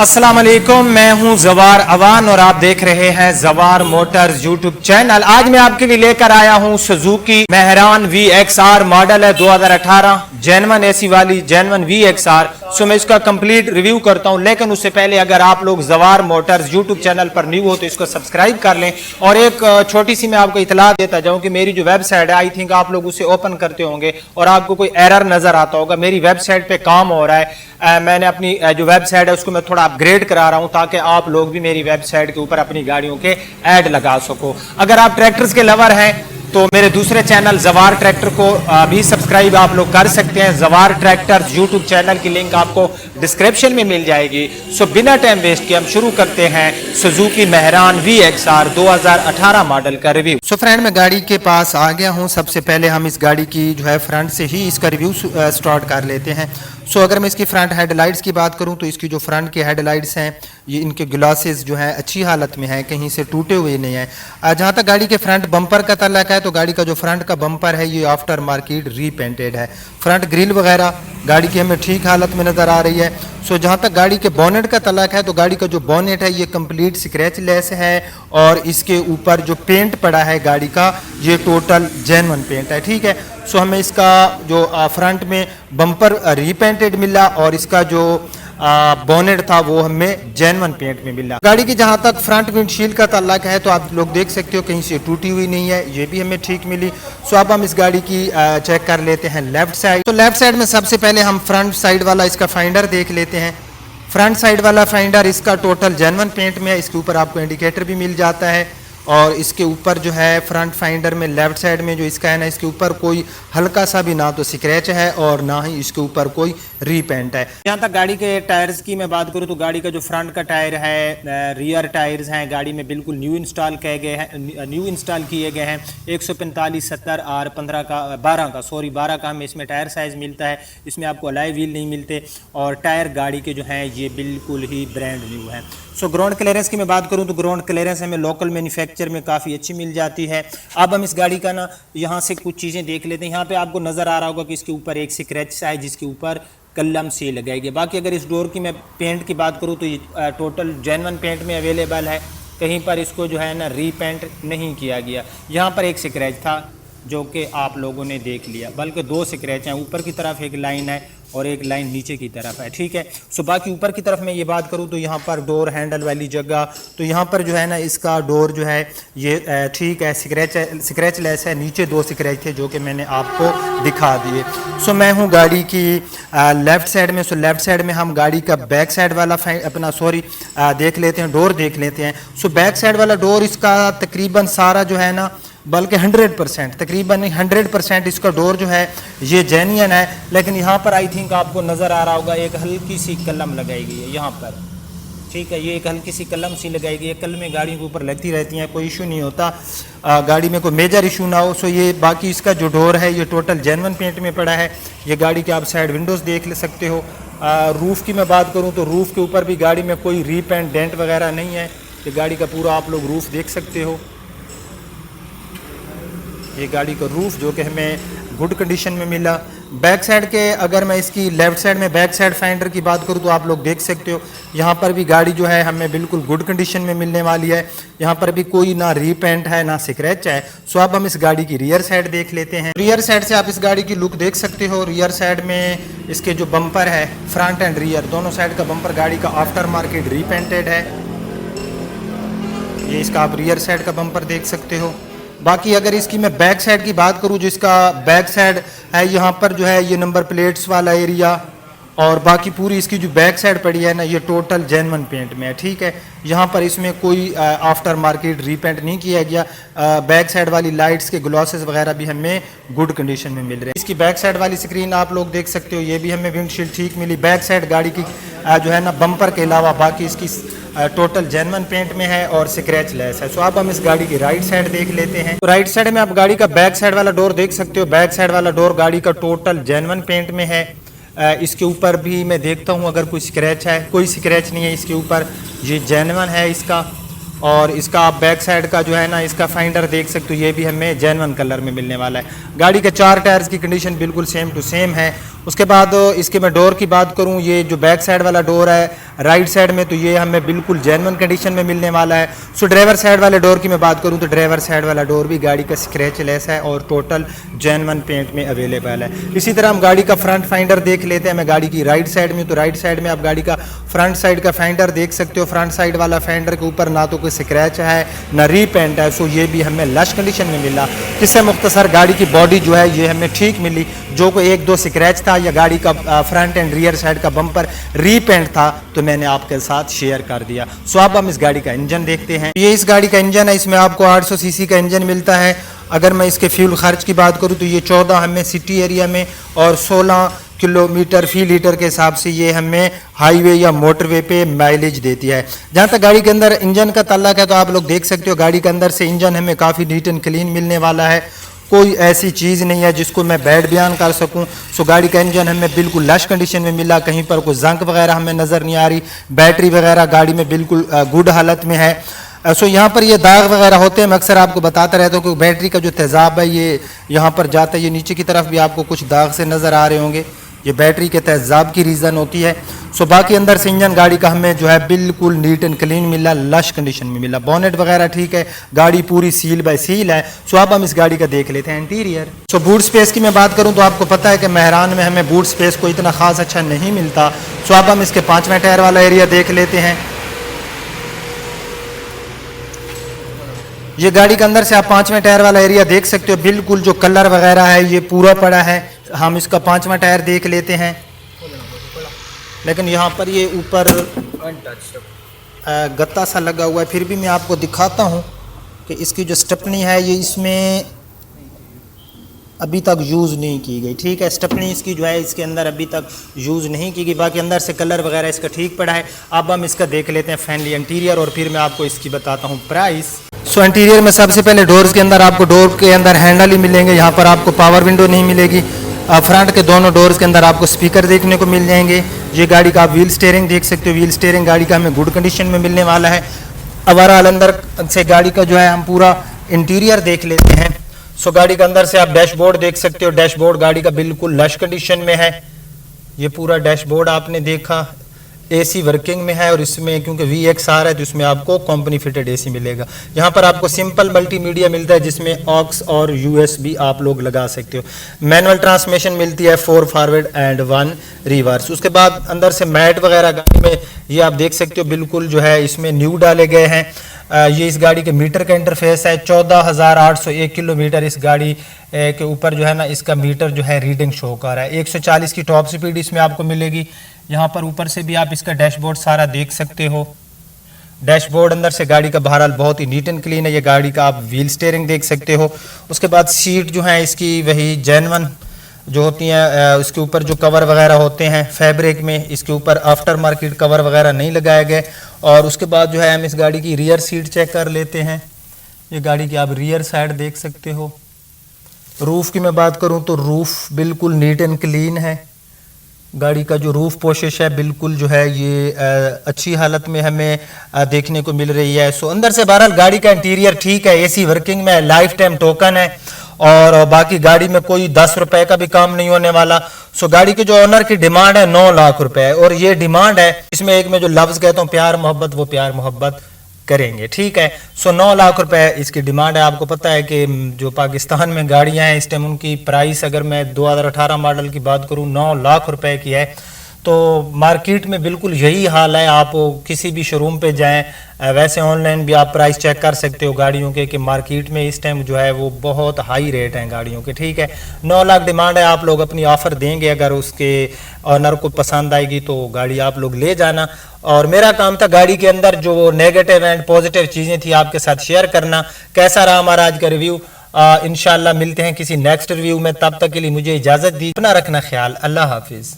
अस्सलाम वालेकुम, मैं हूं जवार अवान और आप देख रहे हैं जवार मोटर्स यूट्यूब चैनल। आज मैं आपके लिए लेकर आया हूं सुजुकी मेहरान VXR मॉडल है 2018, जेनवन एसी वाली जेनवन VXR। सो मैं इसका कंप्लीट रिव्यू करता हूं, लेकिन उससे पहले अगर आप लोग जवार मोटर्स यूट्यूब चैनल पर न्यू हो तो इसको सब्सक्राइब कर लें। और एक छोटी सी मैं आपको इतला देता जाऊं कि मेरी जो वेबसाइट है, आई थिंक आप लोग उसे ओपन करते होंगे और आपको कोई एरर नजर आता होगा। मेरी वेबसाइट पे काम हो रहा है, मैंने अपनी जो वेबसाइट है उसको मैं थोड़ा अपग्रेड करा रहा हूं ताकि आप लोग भी मेरी वेबसाइट के ऊपर अपनी गाड़ियों के ऐड लगा सको। अगर आप ट्रैक्टर्स के लवर हैं तो मेरे दूसरे चैनल जवार ट्रैक्टर को भी सब्सक्राइब आप लोग कर सकते हैं। जवार ट्रैक्टर्स यूट्यूब चैनल की लिंक आपको डिस्क्रिप्शन में मिल जाएगी। सो बिना टाइम वेस्ट किए हम शुरू करते हैं सुजुकी मेहरान VXR 2018 मॉडल का रिव्यू। सो फ्रेंड, मैं गाड़ी के पास आ गया हूं। सबसे पहले हम इस गाड़ी की जो है फ्रंट से ही इसका रिव्यू स्टार्ट कर लेते हैं। सो अगर मैं इसकी फ्रंट हेडलाइट्स की बात करूं तो इसकी जो फ्रंट की हेडलाइट्स हैं, ये इनके ग्लासेस जो हैं अच्छी हालत में हैं, कहीं से टूटे हुए नहीं हैं। जहां तक गाड़ी के फ्रंट बम्पर का ताल्लुक है तो गाड़ी का जो फ्रंट का बम्पर है ये आफ्टर मार्केट रीपेंटेड है। फ्रंट ग्रिल वगैरह गाड़ी की हमें ठीक हालत में नज़र आ रही है। सो जहाँ तक गाड़ी के बोनेट का ताल्लुक है तो गाड़ी का जो बोनेट है ये कंप्लीट स्क्रैच लेस है और इसके ऊपर जो पेंट पड़ा है गाड़ी का ये टोटल जेन्युइन पेंट है। ठीक है। सो हमें इसका जो फ्रंट में बम्पर रीपेंटेड मिला और इसका जो बोनेट था वो हमें जेन्युइन पेंट में मिला। गाड़ी की जहां तक फ्रंट विंडशील्ड का ताल्लुक है तो आप लोग देख सकते हो कहीं से टूटी हुई नहीं है, ये भी हमें ठीक मिली। सो अब हम इस गाड़ी की चेक कर लेते हैं लेफ्ट साइड। तो लेफ्ट साइड में सबसे पहले हम फ्रंट साइड वाला इसका फाइंडर देख लेते हैं। फ्रंट साइड वाला फाइंडर इसका टोटल जेन्युइन पेंट में है। इसके ऊपर आपको इंडिकेटर भी मिल जाता है और इसके ऊपर जो है फ्रंट फाइंडर में लेफ्ट साइड में जो इसका है ना, इसके ऊपर कोई हल्का सा भी ना तो स्क्रैच है और ना ही इसके ऊपर कोई रीपेंट है। यहाँ तक गाड़ी के टायर्स की मैं बात करूँ तो गाड़ी का जो फ्रंट का टायर है, रियर टायर्स हैं गाड़ी में बिल्कुल न्यू इंस्टॉल किए गए हैं, न्यू इंस्टॉल किए गए हैं। 145 70 R 15 का 12 का हमें इसमें टायर साइज़ मिलता है। इसमें आपको अलॉय व्हील नहीं मिलते और टायर गाड़ी के जो हैं ये बिल्कुल ही ब्रांड न्यू है। सो ग्राउंड क्लियरेंस की मैं बात करूं तो ग्राउंड क्लियरेंस हमें लोकल मैन्युफैक्चर में काफ़ी अच्छी मिल जाती है। अब हम इस गाड़ी का ना यहाँ से कुछ चीज़ें देख लेते हैं। यहाँ पे आपको नज़र आ रहा होगा कि इसके ऊपर एक स्क्रैच है जिसके ऊपर कलम सी लगाई गई। बाकी अगर इस डोर की मैं पेंट की बात करूँ तो ये टोटल जेन्युइन पेंट में अवेलेबल है, कहीं पर इसको जो है ना रीपेंट नहीं किया गया। यहाँ पर एक स्क्रैच था जो कि आप लोगों ने देख लिया, बल्कि 2 स्क्रैच हैं। ऊपर की तरफ एक लाइन है और एक लाइन नीचे की तरफ है। ठीक है। सो बाकी ऊपर की तरफ मैं ये बात करूँ तो यहाँ पर डोर हैंडल वाली जगह तो यहाँ पर जो है ना इसका डोर जो है ये ठीक है, स्क्रैच लेस है। नीचे 2 स्क्रैच थे जो कि मैंने आपको दिखा दिए। सो मैं हूँ गाड़ी की लेफ़्ट साइड में। सो लेफ़्ट साइड में हम गाड़ी का बैक साइड वाला देख लेते हैं, डोर देख लेते हैं। सो बैक साइड वाला डोर इसका तकरीबन सारा जो है ना, बल्कि 100% तकरीबन 100% इसका डोर जो है ये जेन्युइन है। लेकिन यहाँ पर आई थिंक आपको नज़र आ रहा होगा एक हल्की सी कलम लगाई गई है यहाँ पर। ठीक है, ये एक हल्की सी कलम सी लगाई गई है। कलमें गाड़ियों के ऊपर लगती रहती हैं, कोई इशू नहीं होता, गाड़ी में कोई मेजर इशू ना हो। सो ये बाकी इसका जो डोर है ये टोटल जेन्युइन पेंट में पड़ा है। ये गाड़ी के आप साइड विंडोज़ देख ले सकते हो। रूफ़ की मैं बात करूँ तो रूफ़ के ऊपर भी गाड़ी में कोई रीपेंट डेंट वगैरह नहीं है। ये गाड़ी का पूरा आप लोग रूफ़ देख सकते हो। ये गाड़ी का रूफ़ जो कि हमें गुड कंडीशन में मिला। बैक साइड के अगर मैं इसकी लेफ़्ट साइड में बैक साइड फाइंडर की बात करूँ तो आप लोग देख सकते हो यहाँ पर भी गाड़ी जो है हमें बिल्कुल गुड कंडीशन में मिलने वाली है। यहाँ पर भी कोई ना रीपेंट है ना स्क्रैच है। सो अब हम इस गाड़ी की रियर साइड देख लेते हैं। रियर साइड से आप इस गाड़ी की लुक देख सकते हो। रियर साइड में इसके जो बम्पर है, फ्रंट एंड रियर दोनों साइड का बम्पर गाड़ी का आफ्टर मार्केट रीपेंटेड है। ये इसका आप रियर साइड का बम्पर देख सकते हो। बाकी अगर इसकी मैं बैक साइड की बात करूं, जिसका बैक साइड है यहाँ पर जो है ये नंबर प्लेट्स वाला एरिया और बाकी पूरी इसकी जो बैक साइड पड़ी है ना ये टोटल जेन्युइन पेंट में है। ठीक है, यहाँ पर इसमें कोई आफ्टर मार्केट रीपेंट नहीं किया गया। बैक साइड वाली लाइट्स के ग्लॉसेस वगैरह भी हमें गुड कंडीशन में मिल रहे हैं। इसकी बैक साइड वाली स्क्रीन आप लोग देख सकते हो, ये भी हमें विंडशील्ड ठीक मिली। बैक साइड गाड़ी की जो है ना बम्पर के अलावा बाकी इसकी टोटल जेन्युइन पेंट में है और स्क्रैच लेस है। सो अब हम इस गाड़ी की राइट साइड देख लेते हैं। तो राइट साइड में आप गाड़ी का बैक साइड वाला डोर देख सकते हो। बैक साइड वाला डोर गाड़ी का टोटल जेन्युइन पेंट में है। इसके ऊपर भी मैं देखता हूँ अगर कोई स्क्रैच है, कोई स्क्रैच नहीं है इसके ऊपर, ये जेन्युइन है इसका। और इसका आप बैक साइड का जो है ना इसका फाइंडर देख सकते हो, ये भी हमें जेन्युइन कलर में मिलने वाला है। गाड़ी के 4 टायर्स की कंडीशन बिल्कुल सेम टू सेम है उसके बाद इसके मैं डोर की बात करूं, ये जो बैक साइड वाला डोर है राइट साइड में, तो ये हमें बिल्कुल जेन्युइन कंडीशन में मिलने वाला है। सो ड्राइवर साइड वाले डोर की मैं बात करूं तो ड्राइवर साइड वाला डोर भी गाड़ी का स्क्रैच लेस है और टोटल जेन्युइन पेंट में अवेलेबल है। इसी तरह हम गाड़ी का फ्रंट फाइंडर देख लेते हैं। मैं गाड़ी की राइट साइड में, तो राइट साइड में आप गाड़ी का फ्रंट साइड का फाइंडर देख सकते हो। फ्रंट साइड वाला फाइंडर के ऊपर ना तो कोई स्क्रैच है ना रीपेंट है, सो ये भी हमें लश कंडीशन में मिला। इससे मुख्तसर गाड़ी की बॉडी जो है ये हमें ठीक मिली। जो कोई एक दो स्क्रैच था या गाड़ी का फ्रंट एंड रियर साइड का बम्पर रीपेंट था तो मैंने आपके साथ शेयर कर दिया। सो अब हम इस गाड़ी का इंजन देखते हैं। ये इस गाड़ी का इंजन है, इसमें आपको 800 सीसी का इंजन मिलता है। अगर मैं इसके फ्यूल खर्च की बात करूं तो ये 14 हमें सिटी एरिया में और 16 किलोमीटर फी लीटर के हिसाब से ये हमें हाईवे या मोटरवे पे माइलेज देती है। जहाँ तक गाड़ी के अंदर इंजन का ताल्लुक है तो आप लोग देख सकते हो गाड़ी के अंदर से इंजन हमें काफ़ी नीट एंड क्लीन मिलने वाला है। कोई ऐसी चीज़ नहीं है जिसको मैं बैड बयान कर सकूं। सो गाड़ी का इंजन हमें बिल्कुल लश कंडीशन में मिला, कहीं पर कोई जंक वगैरह हमें नज़र नहीं आ रही। बैटरी वगैरह गाड़ी में बिल्कुल गुड हालत में है। सो यहाँ पर ये दाग वगैरह होते हैं, मैं अक्सर आपको बताता रहता हूँ कि बैटरी का जो तेज़ाब है ये यहाँ पर जाता है। ये नीचे की तरफ भी आपको कुछ दाग से नज़र आ रहे होंगे, ये बैटरी के तेज़ाब की रीज़न होती है। सो बाकी अंदर से इंजन गाड़ी का हमें जो है बिल्कुल नीट एंड क्लीन मिला, लश कंडीशन में मिला। बोनेट वगैरह ठीक है, गाड़ी पूरी सील बाय सील है। सो अब हम इस गाड़ी का देख लेते हैं इंटीरियर। सो बूट स्पेस की मैं बात करूं तो आपको पता है कि मेहरान में हमें बूट स्पेस को इतना खास अच्छा नहीं मिलता। सो अब हम इसके 5वें टायर वाला एरिया देख लेते हैं। ये गाड़ी के अंदर से आप 5वें टायर वाला एरिया देख सकते हो, बिल्कुल जो कलर वगैरह है ये पूरा पड़ा है। हम इसका 5वां टायर देख लेते हैं, लेकिन यहाँ पर ये ऊपर गत्ता सा लगा हुआ है। फिर भी मैं आपको दिखाता हूँ कि इसकी जो स्टेपनी है ये इसमें अभी तक यूज़ नहीं की गई। ठीक है, स्टेपनी इसकी जो है इसके अंदर अभी तक यूज़ नहीं की गई। बाकी अंदर से कलर वगैरह इसका ठीक पड़ा है। अब हम इसका देख लेते हैं फैमिली इंटीरियर और फिर मैं आपको इसकी बताता हूँ प्राइस। सो इंटीरियर में सबसे पहले डोर्स के अंदर आपको डोर के अंदर हैंडल ही मिलेंगे, यहाँ पर आपको पावर विंडो नहीं मिलेगी। फ्रंट के दोनों डोर्स के अंदर आपको स्पीकर देखने को मिल जाएंगे। ये गाड़ी का आप व्हील स्टीयरिंग देख सकते हो, व्हील स्टीयरिंग गाड़ी का हमें गुड कंडीशन में मिलने वाला है। ओवरऑल अंदर से गाड़ी का जो है हम पूरा इंटीरियर देख लेते हैं। सो गाड़ी के अंदर से आप डैशबोर्ड देख सकते हो, डैशबोर्ड गाड़ी का बिल्कुल लश कंडीशन में है। ये पूरा डैशबोर्ड आपने देखा, एसी वर्किंग में है और इसमें क्योंकि VXR है तो इसमें आपको कंपनी फिटेड एसी मिलेगा। यहाँ पर आपको सिंपल मल्टीमीडिया मिलता है जिसमें ऑक्स और USB आप लोग लगा सकते हो। मैनुअल ट्रांसमिशन मिलती है 4 फॉरवर्ड एंड 1 रिवर्स। उसके बाद अंदर से मैट वगैरह गाड़ी में ये आप देख सकते हो बिल्कुल जो है इसमें न्यू डाले गए हैं। ये इस गाड़ी के मीटर का इंटरफेस है। 14,801 किलोमीटर इस गाड़ी के ऊपर जो है ना इसका मीटर जो है रीडिंग शो कर रहा है। 140 की टॉप स्पीड इसमें आपको मिलेगी। यहाँ पर ऊपर से भी आप इसका डैशबोर्ड सारा देख सकते हो। डैशबोर्ड अंदर से गाड़ी का बहरहाल बहुत ही नीट एंड क्लीन है। ये गाड़ी का आप व्हील स्टीयरिंग देख सकते हो। उसके बाद सीट जो है इसकी वही जेन्युइन जो होती हैं, उसके ऊपर जो कवर वगैरह होते हैं फैब्रिक में, इसके ऊपर आफ्टर मार्केट कवर वगैरह नहीं लगाए गए। और उसके बाद जो है हम इस गाड़ी की रियर सीट चेक कर लेते हैं। ये गाड़ी की आप रियर साइड देख सकते हो। रूफ़ की मैं बात करूं तो रूफ़ बिल्कुल नीट एंड क्लीन है। गाड़ी का जो रूफ़ पोशिश है बिल्कुल जो है ये अच्छी हालत में हमें देखने को मिल रही है। सो अंदर से बहरहाल गाड़ी का इंटीरियर ठीक है, एसी वर्किंग में, लाइफ टाइम टोकन है और बाकी गाड़ी में कोई 10 रुपए का भी काम नहीं होने वाला। सो गाड़ी के जो ओनर की डिमांड है 9 लाख रुपए और ये डिमांड है। इसमें एक मैं जो लफ्ज़ कहता हूँ प्यार मोहब्बत, वो प्यार मोहब्बत करेंगे। ठीक है, सो 9 लाख रुपए इसकी डिमांड है। आपको पता है कि जो पाकिस्तान में गाड़ियां हैं इस टाइम उनकी प्राइस अगर मैं 2018 मॉडल की बात करूं 9 लाख रुपए की है। तो मार्केट में बिल्कुल यही हाल है। आप किसी भी शोरूम पे जाएं, वैसे ऑनलाइन भी आप प्राइस चेक कर सकते हो गाड़ियों के कि मार्केट में इस टाइम जो है वो बहुत हाई रेट हैं गाड़ियों के। ठीक है, 9 लाख डिमांड है। आप लोग अपनी ऑफ़र देंगे, अगर उसके ऑनर को पसंद आएगी तो गाड़ी आप लोग ले जाना। और मेरा काम था गाड़ी के अंदर जो नेगेटिव एंड पॉजिटिव चीज़ें थी आपके साथ शेयर करना। कैसा रहा हमारा आज का रिव्यू? इंशाल्लाह मिलते हैं किसी नेक्स्ट रिव्यू में। तब तक के लिए मुझे इजाज़त दी। अपना रखना ख्याल। अल्लाह हाफिज़।